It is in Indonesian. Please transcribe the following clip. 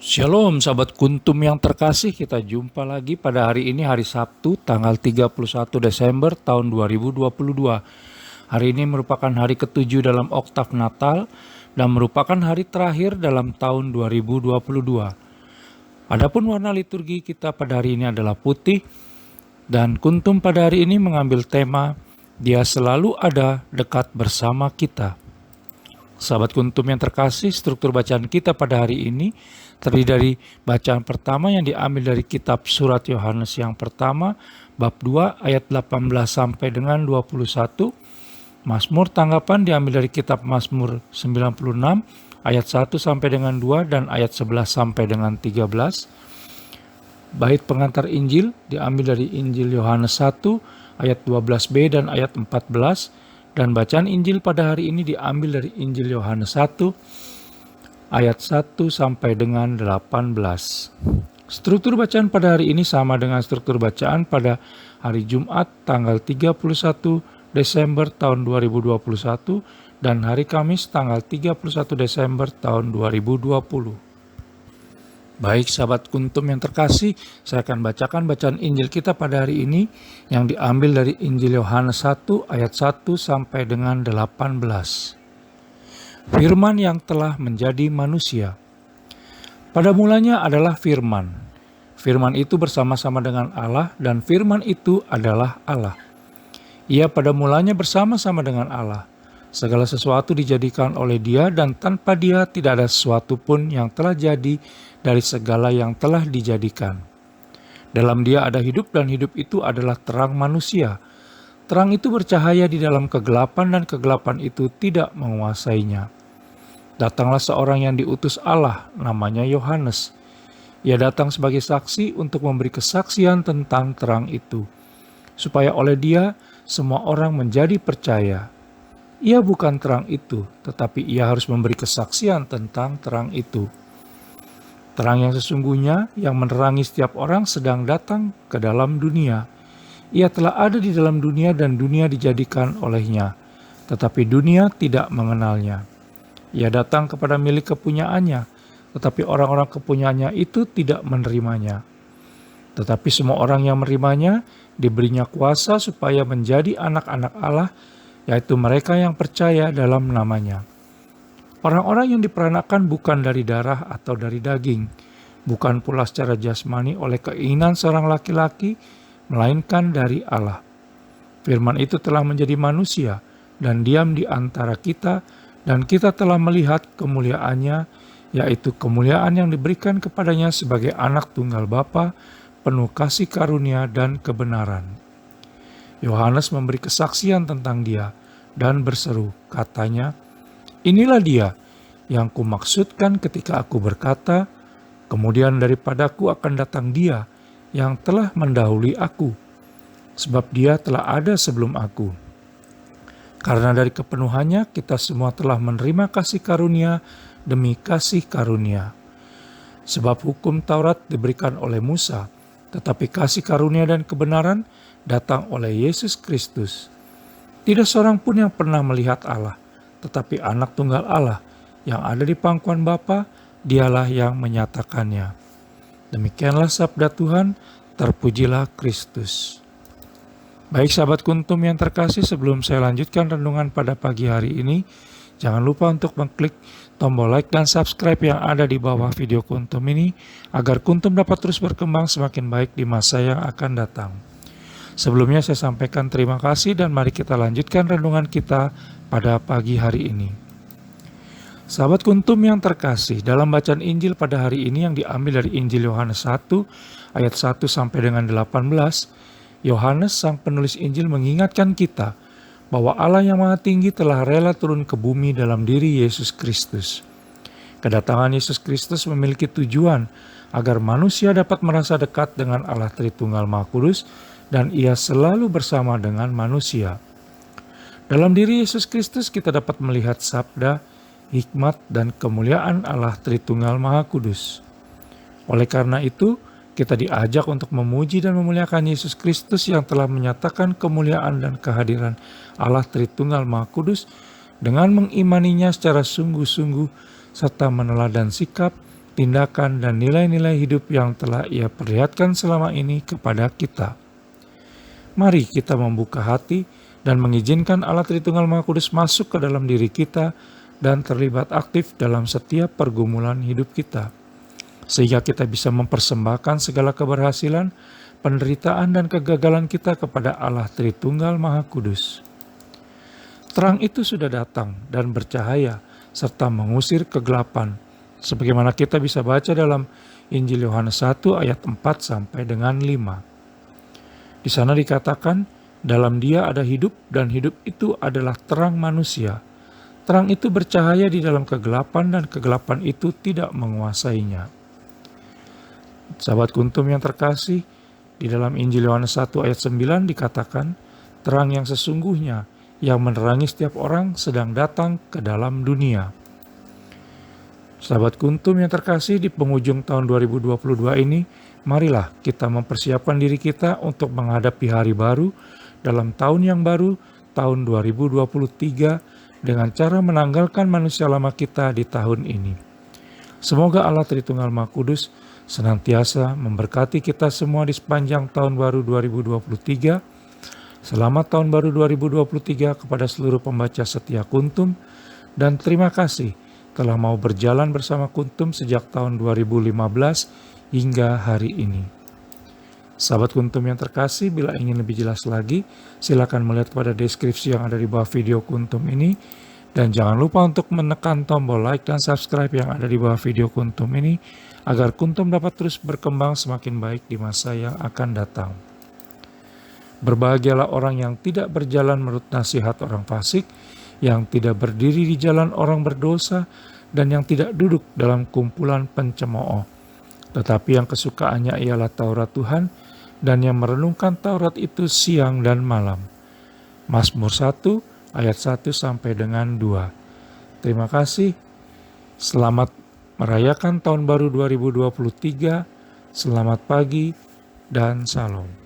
Shalom sahabat Kuntum yang terkasih, kita jumpa lagi pada hari ini, hari Sabtu tanggal 31 Desember tahun 2022. Hari ini merupakan hari ketujuh dalam oktav Natal dan merupakan hari terakhir dalam tahun 2022. Adapun warna liturgi kita pada hari ini adalah putih, dan Kuntum pada hari ini mengambil tema Dia selalu ada dekat bersama kita. Sahabat Kuntum yang terkasih, struktur bacaan kita pada hari ini terdiri dari bacaan pertama yang diambil dari kitab surat Yohanes yang pertama, bab 2 ayat 18 sampai dengan 21. Mazmur tanggapan diambil dari kitab Mazmur 96 ayat 1 sampai dengan 2 dan ayat 11 sampai dengan 13. Bait pengantar Injil diambil dari Injil Yohanes 1 ayat 12b dan ayat 14, dan bacaan Injil pada hari ini diambil dari Injil Yohanes 1 ayat 1 sampai dengan 18. Struktur bacaan pada hari ini sama dengan struktur bacaan pada hari Jumat tanggal 31 Desember tahun 2021 dan hari Kamis tanggal 31 Desember tahun 2020. Baik sahabat Kuntum yang terkasih, saya akan bacakan bacaan Injil kita pada hari ini yang diambil dari Injil Yohanes 1 ayat 1 sampai dengan 18. Firman yang telah menjadi manusia. Pada mulanya adalah Firman. Firman itu bersama-sama dengan Allah dan Firman itu adalah Allah. Ia pada mulanya bersama-sama dengan Allah. Segala sesuatu dijadikan oleh Dia dan tanpa Dia tidak ada sesuatu pun yang telah jadi dari segala yang telah dijadikan. Dalam Dia ada hidup dan hidup itu adalah terang manusia. Terang itu bercahaya di dalam kegelapan dan kegelapan itu tidak menguasainya. Datanglah seorang yang diutus Allah, namanya Yohanes. Ia datang sebagai saksi untuk memberi kesaksian tentang terang itu, supaya oleh Dia semua orang menjadi percaya. Ia bukan terang itu, tetapi ia harus memberi kesaksian tentang terang itu. Terang yang sesungguhnya yang menerangi setiap orang sedang datang ke dalam dunia. Ia telah ada di dalam dunia dan dunia dijadikan olehnya, tetapi dunia tidak mengenalnya. Ia datang kepada milik kepunyaannya, tetapi orang-orang kepunyaannya itu tidak menerimanya. Tetapi semua orang yang menerimanya diberinya kuasa supaya menjadi anak-anak Allah, yaitu mereka yang percaya dalam namanya. Orang-orang yang diperanakan bukan dari darah atau dari daging, bukan pula secara jasmani oleh keinginan seorang laki-laki, melainkan dari Allah. Firman itu telah menjadi manusia dan diam di antara kita, dan kita telah melihat kemuliaannya, yaitu kemuliaan yang diberikan kepadanya sebagai anak tunggal Bapa, penuh kasih karunia dan kebenaran. Yohanes memberi kesaksian tentang Dia dan berseru, katanya, "Inilah Dia yang kumaksudkan ketika aku berkata, kemudian daripadaku akan datang Dia yang telah mendahului aku, sebab Dia telah ada sebelum aku." Karena dari kepenuhannya kita semua telah menerima kasih karunia demi kasih karunia. Sebab hukum Taurat diberikan oleh Musa, tetapi kasih karunia dan kebenaran datang oleh Yesus Kristus. Tidak seorang pun yang pernah melihat Allah, tetapi anak tunggal Allah yang ada di pangkuan Bapa, Dialah yang menyatakannya. Demikianlah sabda Tuhan, terpujilah Kristus. Baik sahabat Kuntum yang terkasih, sebelum saya lanjutkan renungan pada pagi hari ini, jangan lupa untuk mengklik tombol like dan subscribe yang ada di bawah video Kuntum ini, agar Kuntum dapat terus berkembang semakin baik di masa yang akan datang. Sebelumnya saya sampaikan terima kasih dan mari kita lanjutkan renungan kita pada pagi hari ini. Sahabat Kuntum yang terkasih, dalam bacaan Injil pada hari ini yang diambil dari Injil Yohanes 1 ayat 1 sampai dengan 18, Yohanes sang penulis Injil mengingatkan kita bahwa Allah yang Maha Tinggi telah rela turun ke bumi dalam diri Yesus Kristus. Kedatangan Yesus Kristus memiliki tujuan agar manusia dapat merasa dekat dengan Allah Tritunggal Maha Kudus dan Ia selalu bersama dengan manusia. Dalam diri Yesus Kristus kita dapat melihat sabda, hikmat, dan kemuliaan Allah Tritunggal Maha Kudus. Oleh karena itu, kita diajak untuk memuji dan memuliakan Yesus Kristus yang telah menyatakan kemuliaan dan kehadiran Allah Tritunggal Maha Kudus dengan mengimaninya secara sungguh-sungguh serta meneladan sikap tindakan, dan nilai-nilai hidup yang telah Ia perlihatkan selama ini kepada kita. Mari kita membuka hati dan mengizinkan Allah Tritunggal Maha Kudus masuk ke dalam diri kita dan terlibat aktif dalam setiap pergumulan hidup kita, sehingga kita bisa mempersembahkan segala keberhasilan, penderitaan, dan kegagalan kita kepada Allah Tritunggal Maha Kudus. Terang itu sudah datang dan bercahaya serta mengusir kegelapan, sebagaimana kita bisa baca dalam Injil Yohanes 1 ayat 4 sampai dengan 5. Di sana dikatakan, dalam Dia ada hidup dan hidup itu adalah terang manusia. Terang itu bercahaya di dalam kegelapan dan kegelapan itu tidak menguasainya. Sahabat Kuntum yang terkasih, di dalam Injil Yohanes 1 ayat 9 dikatakan, terang yang sesungguhnya yang menerangi setiap orang sedang datang ke dalam dunia. Sahabat Kuntum yang terkasih, di penghujung tahun 2022 ini, marilah kita mempersiapkan diri kita untuk menghadapi hari baru dalam tahun yang baru, tahun 2023, dengan cara menanggalkan manusia lama kita di tahun ini. Semoga Allah Tritunggal Maha Kudus senantiasa memberkati kita semua di sepanjang tahun baru 2023. Selamat tahun baru 2023 kepada seluruh pembaca setia Kuntum, dan terima kasih telah mau berjalan bersama Kuntum sejak tahun 2015 hingga hari ini. Sahabat Kuntum yang terkasih, bila ingin lebih jelas lagi, silakan melihat pada deskripsi yang ada di bawah video Kuntum ini. Dan jangan lupa untuk menekan tombol like dan subscribe yang ada di bawah video Kuntum ini, agar Kuntum dapat terus berkembang semakin baik di masa yang akan datang. Berbahagialah orang yang tidak berjalan menurut nasihat orang fasik, yang tidak berdiri di jalan orang berdosa, dan yang tidak duduk dalam kumpulan pencemooh. Tetapi yang kesukaannya ialah Taurat Tuhan, dan yang merenungkan Taurat itu siang dan malam. Mazmur 1 ayat 1 sampai dengan 2. Terima kasih. Selamat merayakan tahun baru 2023. Selamat pagi dan salam.